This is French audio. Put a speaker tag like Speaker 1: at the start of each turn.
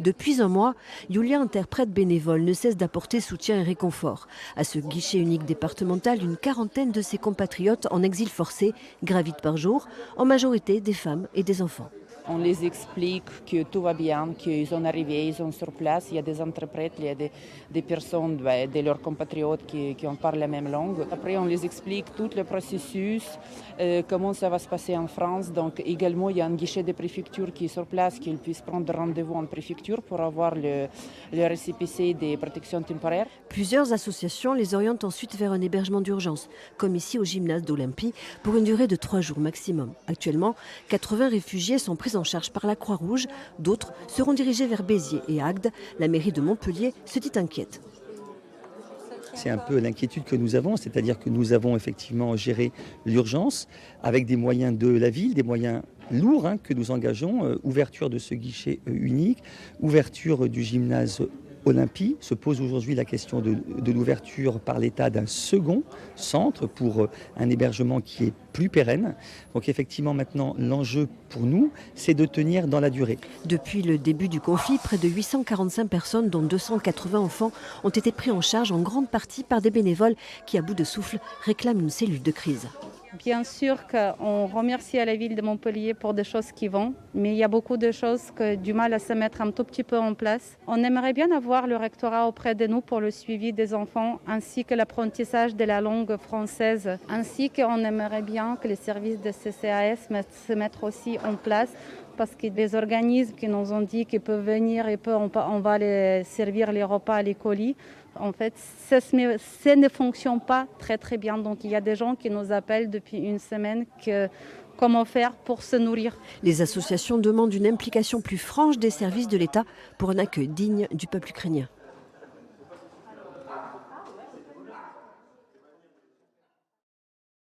Speaker 1: Depuis un mois, Yulia, interprète bénévole, ne cesse d'apporter soutien et réconfort. À ce guichet unique départemental, une quarantaine de ses compatriotes en exil forcé gravitent par jour, en majorité des femmes et des enfants.
Speaker 2: On les explique que tout va bien, qu'ils sont arrivés, ils sont sur place. Il y a des interprètes, il y a des personnes de leurs compatriotes qui en parlent la même langue. Après, on les explique tout le processus, comment ça va se passer en France. Donc également, il y a un guichet de préfecture qui est sur place, qu'ils puissent prendre rendez-vous en préfecture pour avoir le récépissé des protections temporaires.
Speaker 1: Plusieurs associations les orientent ensuite vers un hébergement d'urgence, comme ici au gymnase d'Olympie, pour une durée de 3 jours maximum. Actuellement, 80 réfugiés sont pris en charge par la Croix-Rouge. D'autres seront dirigés vers Béziers et Agde. La mairie de Montpellier se dit inquiète.
Speaker 3: C'est un peu l'inquiétude que nous avons, c'est-à-dire que nous avons effectivement géré l'urgence avec des moyens de la ville, des moyens lourds que nous engageons, ouverture de ce guichet unique, ouverture du gymnase Olympie. Se pose aujourd'hui la question de l'ouverture par l'État d'un second centre pour un hébergement qui est plus pérenne. Donc effectivement maintenant l'enjeu pour nous, c'est de tenir dans la durée.
Speaker 1: Depuis le début du conflit, près de 845 personnes, dont 280 enfants, ont été pris en charge en grande partie par des bénévoles qui, à bout de souffle, réclament une cellule de crise.
Speaker 4: Bien sûr qu'on remercie à la ville de Montpellier pour des choses qui vont, mais il y a beaucoup de choses qui ont du mal à se mettre un tout petit peu en place. On aimerait bien avoir le rectorat auprès de nous pour le suivi des enfants, ainsi que l'apprentissage de la langue française, ainsi qu'on aimerait bien que les services de CCAS se mettent aussi en place, parce que des organismes qui nous ont dit qu'ils peuvent venir et on va les servir les repas à l'école. En fait, ça ne fonctionne pas très bien. Donc il y a des gens qui nous appellent depuis une semaine comment faire pour se nourrir.
Speaker 1: Les associations demandent une implication plus franche des services de l'État pour un accueil digne du peuple ukrainien.